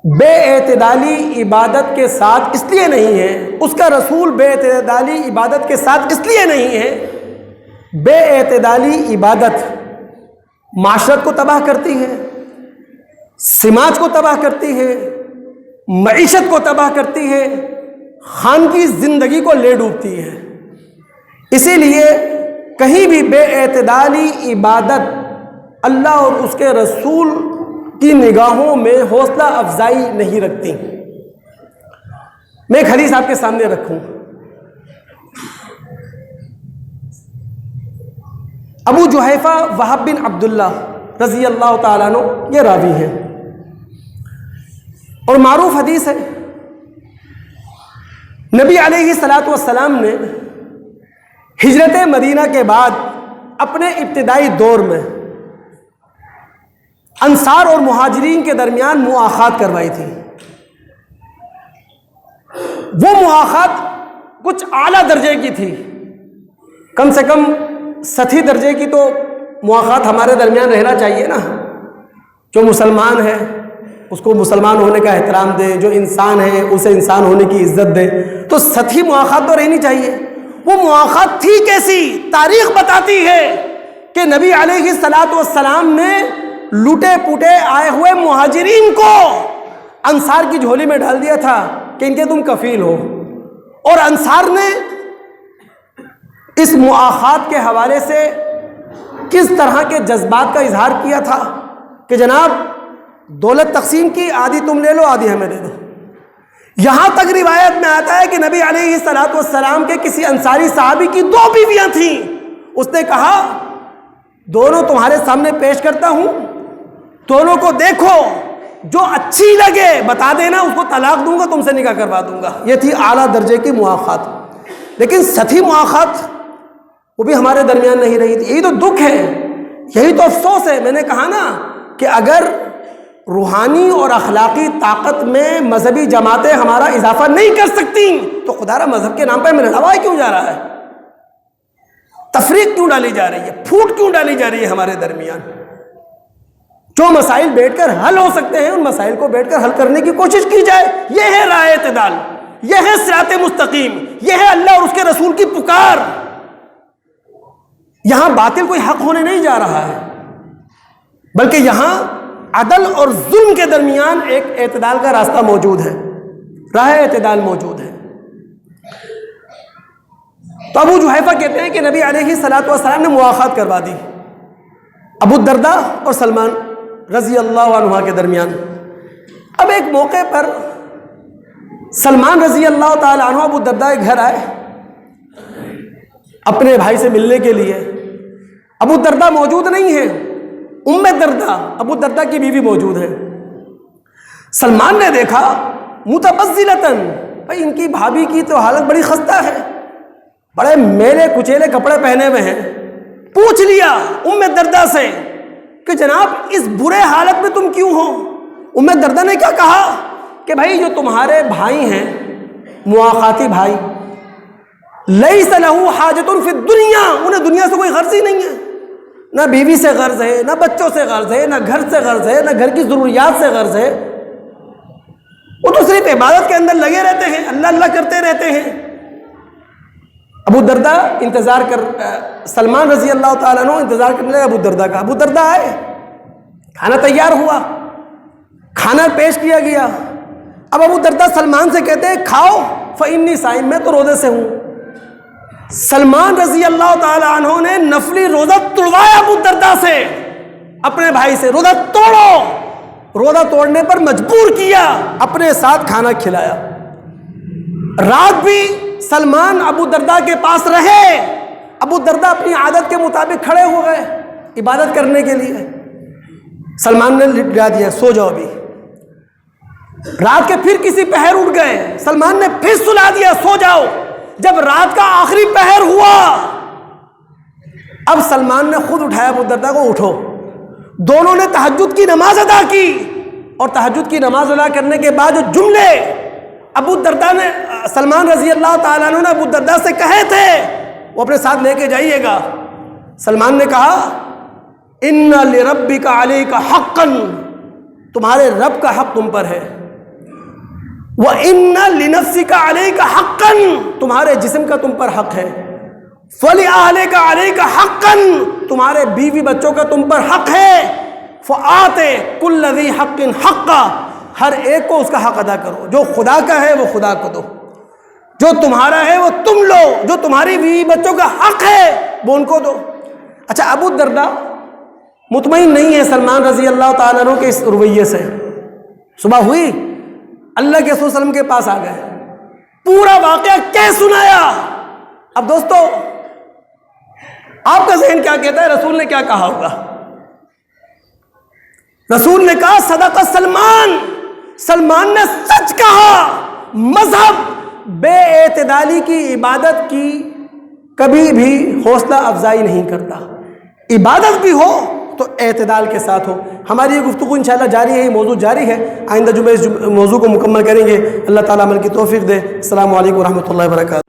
بے اعتدالی عبادت کے ساتھ اس لیے نہیں ہے، اس کا رسول بے اعتدالی عبادت کے ساتھ اس لیے نہیں ہے۔ بے اعتدالی عبادت معاشرت کو تباہ کرتی ہے، سماج کو تباہ کرتی ہے، معیشت کو تباہ کرتی ہے، خان کی زندگی کو لے ڈوبتی ہے۔ اسی لیے کہیں بھی بے اعتدالی عبادت اللہ اور اس کے رسول کی نگاہوں میں حوصلہ افزائی نہیں رکھتی۔ میں ایک حدیث آپ کے سامنے رکھوں، ابو جحیفہ وہب بن عبداللہ رضی اللہ تعالیٰ عنہ یہ راوی ہیں، اور معروف حدیث ہے، نبی علیہ الصلوۃ والسلام نے ہجرت مدینہ کے بعد اپنے ابتدائی دور میں انصار اور مہاجرین کے درمیان مؤاخات کروائی تھی۔ وہ مؤاخات کچھ اعلیٰ درجے کی تھی، کم سے کم سطحی درجے کی تو مؤاخات ہمارے درمیان رہنا چاہیے نا۔ جو مسلمان ہے اس کو مسلمان ہونے کا احترام دے، جو انسان ہے اسے انسان ہونے کی عزت دے، تو سطحی مؤاخات تو رہنی چاہیے۔ وہ مؤاخات تھی کیسی؟ تاریخ بتاتی ہے کہ نبی علیہ الصلوۃ والسلام نے لوٹے پوٹے آئے ہوئے مہاجرین کو انصار کی جھولی میں ڈال دیا تھا کہ ان کے تم کفیل ہو، اور انصار نے اس مؤاخات کے حوالے سے کس طرح کے جذبات کا اظہار کیا تھا کہ جناب دولت تقسیم کی، آدھی تم لے لو آدھی ہمیں دے دو۔ یہاں تک روایت میں آتا ہے کہ نبی علیہ الصلوۃ والسلام کے کسی انصاری صحابی کی 2 بیویاں تھیں، اس نے کہا دونوں تمہارے سامنے پیش کرتا ہوں، دونوں کو دیکھو، جو اچھی لگے بتا دینا، اس کو طلاق دوں گا، تم سے نکاح کروا دوں گا۔ یہ تھی اعلیٰ درجے کی مؤاخات۔ لیکن سطحی مؤاخات وہ بھی ہمارے درمیان نہیں رہی تھی. یہی تو دکھ ہے, یہی تو افسوس ہے. میں نے کہا نا کہ اگر روحانی اور اخلاقی طاقت میں مذہبی جماعتیں ہمارا اضافہ نہیں کر سکتی تو خدا را مذہب کے نام پہ میں لڑایا کیوں جا رہا ہے؟ تفریق کیوں ڈالی جا رہی ہے؟ پھوٹ کیوں ڈالی جا رہی ہے ہمارے درمیان؟ جو مسائل بیٹھ کر حل ہو سکتے ہیں ان مسائل کو بیٹھ کر حل کرنے کی کوشش کی جائے. یہ ہے راہ اعتدال, یہ ہے صراط مستقیم, یہ ہے اللہ اور اس کے رسول کی پکار. یہاں باطل کوئی حق ہونے نہیں جا رہا ہے, بلکہ یہاں عدل اور ظلم کے درمیان ایک اعتدال کا راستہ موجود ہے, راہ اعتدال موجود ہے. تو ابو جحیفہ کہتے ہیں کہ نبی علیہ الصلوۃ والسلام نے مواخات کروا دی ابو الدرداء اور سلمان رضی اللہ عنہ کے درمیان. اب ایک موقع پر سلمان رضی اللہ تعالی عنہ ابو الدرداء کے گھر آئے اپنے بھائی سے ملنے کے لیے. ابو الدرداء موجود نہیں ہے, ام الدرداء ابو الدرداء کی بیوی موجود ہے. سلمان نے دیکھا متبذلتن, بھائی ان کی بھابھی کی تو حالت بڑی خستہ ہے, بڑے میلے کچیلے کپڑے پہنے ہوئے ہیں. پوچھ لیا ام الدرداء سے کہ جناب اس برے حالت میں تم کیوں ہو؟ ام الدرداء نے کیا کہا کہ بھائی جو تمہارے بھائی ہیں, مواخاتی بھائی, لیس لہ حاجۃ فی الدنیا, انہیں دنیا سے کوئی غرض ہی نہیں ہے. نہ بیوی سے غرض ہے, نہ بچوں سے غرض ہے, نہ گھر سے غرض ہے, نہ گھر کی ضروریات سے غرض ہے. وہ تو صرف عبادت کے اندر لگے رہتے ہیں, اللہ اللہ کرتے رہتے ہیں. ابو الدرداء انتظار کر, سلمان رضی اللہ تعالیٰ عنہ انتظار کرنے لگے ابو الدرداء کا. ابو الدرداء آئے, کھانا تیار ہوا, کھانا پیش کیا گیا. اب ابو الدرداء سلمان سے کہتے ہیں کھاؤ, فإنی صائم, میں تو روزے سے ہوں. سلمان رضی اللہ تعالیٰ عنہ نے نفلی روزہ توڑوایا ابو الدرداء سے, اپنے بھائی سے روزہ توڑو. روزہ توڑنے پر مجبور کیا, اپنے ساتھ کھانا کھلایا. رات بھی سلمان ابو الدرداء کے پاس رہے. ابو الدرداء اپنی عادت کے مطابق کھڑے ہو گئے عبادت کرنے کے لیے. سلمان نے لٹا دیا, سو جاؤ ابھی. رات کے پھر کسی پہر اٹھ گئے, سلمان نے پھر سلا دیا, سو جاؤ. جب رات کا آخری پہر ہوا, اب سلمان نے خود اٹھایا ابو الدرداء کو, اٹھو. دونوں نے تہجد کی نماز ادا کی, اور تہجد کی نماز ادا کرنے کے بعد جو جملے ابو الدرداء نے, سلمان رضی اللہ تعالیٰ عنہ نے ابو الدرداء سے کہے تھے وہ اپنے ساتھ لے کے جائیے گا. سلمان نے کہا ان لربک علیک حقا, تمہارے رب کا حق تم پر ہے. وَإِنَّ لِنَفْسِكَ عَلَيْكَ حَقًّا, تمہارے جسم کا تم پر حق ہے. فَلِأَهْلِكَ عَلَيْكَ حَقًّا, تمہارے بیوی بچوں کا تم پر حق ہے. فَآتِ كُلَّ ذِي حَقٍّ حَقًّا, ہر ایک کو اس کا حق ادا کرو. جو خدا کا ہے وہ خدا کو دو, جو تمہارا ہے وہ تم لو, جو تمہاری بیوی بچوں کا حق ہے وہ ان کو دو. اچھا, ابو الدرداء مطمئن نہیں ہے سلمان رضی اللہ تعالیٰ عنہ کے اس رویے سے. صبح ہوئی, اللہ کے رسول صلی اللہ علیہ وسلم کے پاس آ گئے, پورا واقعہ کہہ سنایا. اب دوستو آپ کا ذہن کیا کہتا ہے, رسول نے کیا کہا ہوگا؟ رسول نے کہا صدق سلمان, سلمان نے سچ کہا. مذہب بے اعتدالی کی عبادت کی کبھی بھی حوصلہ افزائی نہیں کرتا. عبادت بھی ہو تو اعتدال کے ساتھ ہو. ہماری یہ گفتگو انشاءاللہ جاری ہے, یہ موضوع جاری ہے. آئندہ جمعہ اس موضوع کو مکمل کریں گے. اللہ تعالیٰ عمل کی توفیق دے. السلام علیکم ورحمۃ اللہ وبرکاتہ.